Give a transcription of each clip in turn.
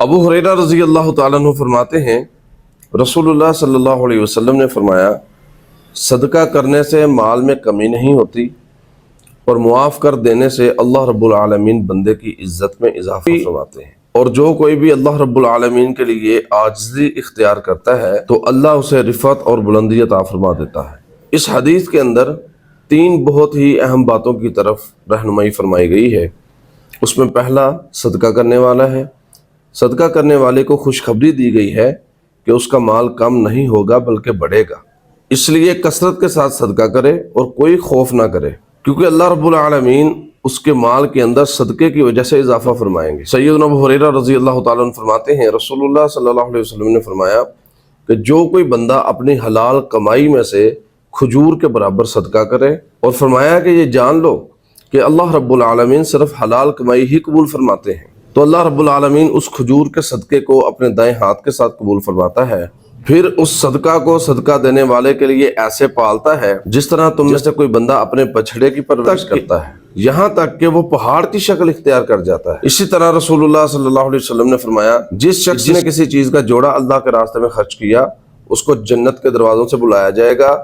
ابو ہریرہ رضی اللہ تعالیٰ عنہ فرماتے ہیں رسول اللہ صلی اللہ علیہ وسلم نے فرمایا صدقہ کرنے سے مال میں کمی نہیں ہوتی اور معاف کر دینے سے اللہ رب العالمین بندے کی عزت میں اضافہ فرماتے ہیں، اور جو کوئی بھی اللہ رب العالمین کے لیے عاجزی اختیار کرتا ہے تو اللہ اسے رفعت اور بلندی عطا فرما دیتا ہے۔ اس حدیث کے اندر تین بہت ہی اہم باتوں کی طرف رہنمائی فرمائی گئی ہے۔ اس میں پہلا صدقہ کرنے والا ہے۔ صدقہ کرنے والے کو خوشخبری دی گئی ہے کہ اس کا مال کم نہیں ہوگا بلکہ بڑھے گا، اس لیے کثرت کے ساتھ صدقہ کرے اور کوئی خوف نہ کرے، کیونکہ اللہ رب العالمین اس کے مال کے اندر صدقے کی وجہ سے اضافہ فرمائیں گے۔ سیدنا ابو ہریرہ رضی اللہ تعالیٰ عنہ فرماتے ہیں رسول اللہ صلی اللہ علیہ وسلم نے فرمایا کہ جو کوئی بندہ اپنی حلال کمائی میں سے کھجور کے برابر صدقہ کرے، اور فرمایا کہ یہ جان لو کہ اللہ رب العالمین صرف حلال کمائی ہی قبول فرماتے ہیں، تو اللہ رب العالمین اس کھجور کے صدقے کو اپنے دائیں ہاتھ کے ساتھ قبول فرماتا ہے، پھر اس صدقہ کو صدقہ دینے والے کے لیے ایسے پالتا ہے جس طرح تم میں سے کوئی بندہ اپنے بچھڑے کی پرورش کرتا ہے، یہاں تک کہ وہ پہاڑ کی شکل اختیار کر جاتا ہے۔ اسی طرح رسول اللہ صلی اللہ علیہ وسلم نے فرمایا جس شخص نے کسی چیز کا جوڑا اللہ کے راستے میں خرچ کیا اس کو جنت کے دروازوں سے بلایا جائے گا،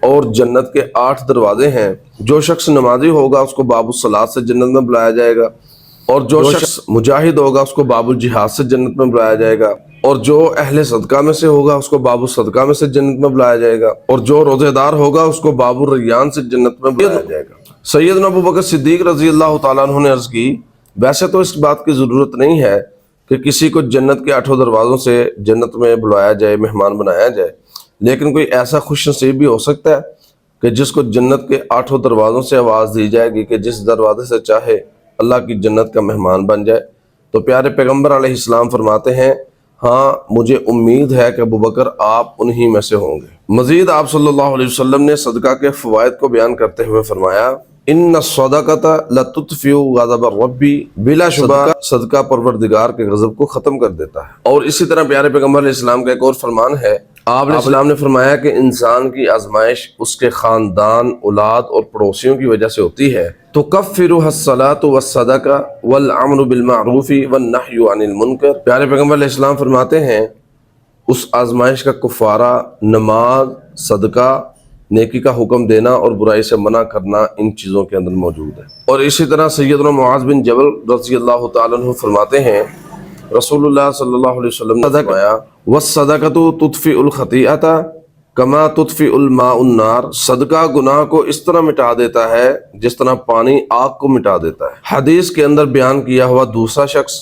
اور جنت کے 8 دروازے ہیں۔ جو شخص نمازی ہوگا اس کو باب الصلاۃ سے جنت میں بلایا جائے گا، اور جو شخص مجاہد ہوگا اس کو باب الجہاد سے جنت میں بلایا جائے گا، اور جو اہل صدقہ میں سے ہوگا اس کو باب الصدقہ میں سے جنت میں بلایا جائے گا، اور جو روزے دار ہوگا اس کو باب الریان سے جنت میں بلایا جائے گا۔ سیدنا ابو بکر صدیق رضی اللہ تعالیٰ عنہ نے عرض کی ویسے تو اس بات کی ضرورت نہیں ہے کہ کسی کو جنت کے 8 دروازوں سے جنت میں بلایا جائے، مہمان بنایا جائے، لیکن کوئی ایسا خوش نصیب بھی ہو سکتا ہے کہ جس کو جنت کے 8 دروازوں سے آواز دی جائے گی کہ جس دروازے سے چاہے اللہ کی جنت کا مہمان بن جائے۔ تو پیارے پیغمبر علیہ السلام فرماتے ہیں ہاں مجھے امید ہے کہ ابوبکر آپ انہی میں سے ہوں گے۔ مزید آپ صلی اللہ علیہ وسلم نے صدقہ کے فوائد کو بیان کرتے ہوئے فرمایا ان الصدقۃ لتطفئ غضب الرب، بلا شبہ صدقہ پروردگار کے غضب کو ختم کر دیتا ہے۔ اور اسی طرح پیارے پیغمبر علیہ السلام کا ایک اور فرمان ہے، آپ علیہ السلام نے فرمایا کہ انسان کی آزمائش اس کے خاندان، اولاد اور پڑوسیوں کی وجہ سے ہوتی ہے، تکفرها الصلاۃ والصدقہ والامر بالمعروف والنہی عن المنکر۔ پیارے پیغمبر علیہ السلام فرماتے ہیں اس آزمائش کا کفارہ نماز، صدقہ، نیکی کا حکم دینا اور برائی سے منع کرنا ان چیزوں کے اندر موجود ہے۔ اور اسی طرح سیدنا معاذ بن جبل رضی اللہ تعالیٰ عنہ فرماتے ہیں رسول اللہ صلی اللہ علیہ وسلم نے فرمایا وَالصَّدَقَةُ تُطْفِئُ الْخَطِيئَةَ كَمَا تُطْفِئُ الْمَاءُ النَّارَ، صدقہ گناہ کو اس طرح مٹا دیتا ہے جس طرح پانی آگ کو مٹا دیتا ہے۔ حدیث کے اندر بیان کیا ہوا دوسرا شخص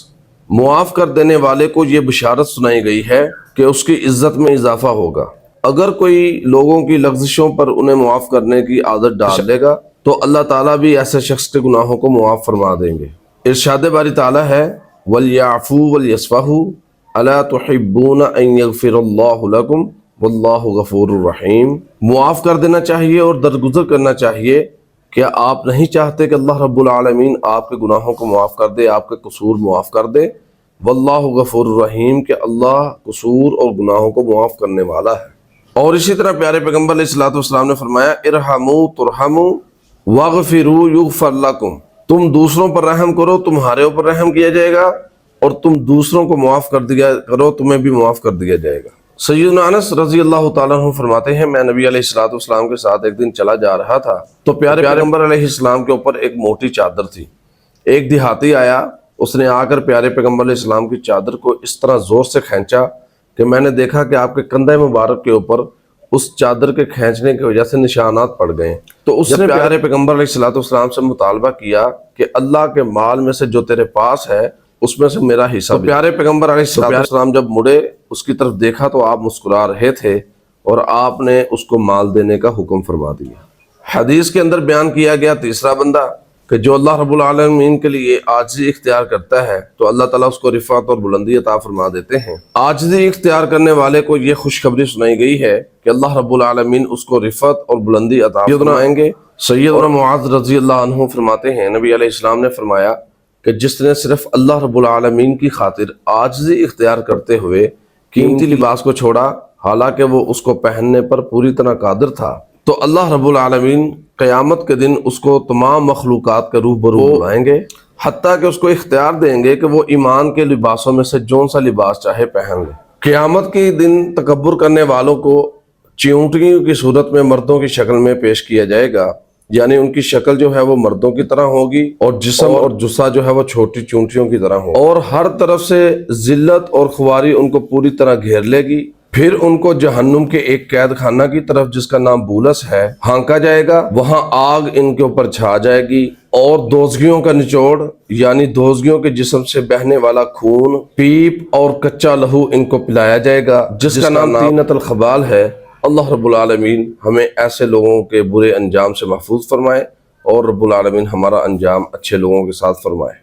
معاف کر دینے والے کو یہ بشارت سنائی گئی ہے کہ اس کی عزت میں اضافہ ہوگا۔ اگر کوئی لوگوں کی لغزشوں پر انہیں معاف کرنے کی عادت ڈال لے گا تو اللہ تعالیٰ بھی ایسے شخص کے گناہوں کو معاف فرما دیں گے۔ ارشاد باری تعالیٰ ہے وَلْيَعْفُوا وَلْيَصْفَحُوا أَلَا تُحِبُّونَ أَن يَغْفِرَ اللَّهُ لَكُمْ وَاللَّهُ غَفُورٌ رَحِيمٌ، معاف کر دینا چاہیے اور درگزر کرنا چاہیے۔ کیا آپ نہیں چاہتے کہ اللہ رب العالمین آپ کے گناہوں کو معاف کر دے، آپ کے قصور معاف کر دے؟ واللہ غفور الرحیم، کہ اللہ قصور اور گناہوں کو معاف کرنے والا ہے۔ اور اسی طرح پیارے پیغمبر علیہ الصلوۃ والسلام نے فرمایا ارحموا ترحموا واغفروا یغفر لکم، تم دوسروں پر رحم کرو تمہارے اوپر رحم کیا جائے گا، اور تم دوسروں کو معاف کر دیا کرو تمہیں بھی معاف کر دیا جائے گا۔ سیدنا انس رضی اللہ تعالیٰ عنہ فرماتے ہیں میں نبی علیہ الصلوۃ والسلام کے ساتھ ایک دن چلا جا رہا تھا تو پیارے پیغمبر علیہ السلام کے اوپر ایک موٹی چادر تھی۔ ایک دیہاتی آیا، اس نے آ کر پیارے پیغمبر علیہ السلام کی چادر کو اس طرح زور سے کھینچا کہ میں نے دیکھا کہ آپ کے کندھے مبارک کے اوپر اس چادر کے کھینچنے کی وجہ سے نشانات پڑ گئے۔ تو اس نے پیارے پیغمبر علیہ الصلوۃ والسلام سے مطالبہ کیا کہ اللہ کے مال میں سے جو تیرے پاس ہے اس میں سے میرا حصہ بھی۔ پیارے پیغمبر علیہ الصلوۃ والسلام جب مڑے اس کی طرف دیکھا تو آپ مسکرا رہے تھے اور آپ نے اس کو مال دینے کا حکم فرما دیا۔ حدیث کے اندر بیان کیا گیا تیسرا بندہ کہ جو اللہ رب العالمین کے لیے عاجزی اختیار کرتا ہے تو اللہ تعالیٰ اس کو رفعت اور بلندی عطا فرما دیتے ہیں۔ عاجزی اختیار کرنے والے کو یہ خوشخبری سنائی گئی ہے کہ اللہ رب العالمین اس کو رفعت اور بلندی عطا فرمائیں گے۔ سیدنا معاذ رضی اللہ عنہ فرماتے ہیں نبی علیہ السلام نے فرمایا کہ جس نے صرف اللہ رب العالمین کی خاطر عاجزی اختیار کرتے ہوئے قیمتی لباس کو چھوڑا حالانکہ وہ اس کو پہننے پر پوری طرح قادر تھا، تو اللہ رب العالمین قیامت کے دن اس کو تمام مخلوقات کے روبرو بلائیں گے حتیٰ کہ اس کو اختیار دیں گے کہ وہ ایمان کے لباسوں میں سے جون سا لباس چاہے پہن لے۔ قیامت کے دن تکبر کرنے والوں کو چیونٹیوں کی صورت میں مردوں کی شکل میں پیش کیا جائے گا، یعنی ان کی شکل جو ہے وہ مردوں کی طرح ہوگی اور جسم اور جسہ جو ہے وہ چھوٹی چونٹیوں کی طرح ہوگا، اور ہر طرف سے ذلت اور خواری ان کو پوری طرح گھیر لے گی۔ پھر ان کو جہنم کے ایک قید خانہ کی طرف جس کا نام بولس ہے ہانکا جائے گا، وہاں آگ ان کے اوپر چھا جائے گی، اور دوزگیوں کا نچوڑ یعنی دوزگیوں کے جسم سے بہنے والا خون، پیپ اور کچا لہو ان کو پلایا جائے گا، جس کا نام طینۃ الخبال ہے۔ اللہ رب العالمین ہمیں ایسے لوگوں کے برے انجام سے محفوظ فرمائے، اور رب العالمین ہمارا انجام اچھے لوگوں کے ساتھ فرمائے۔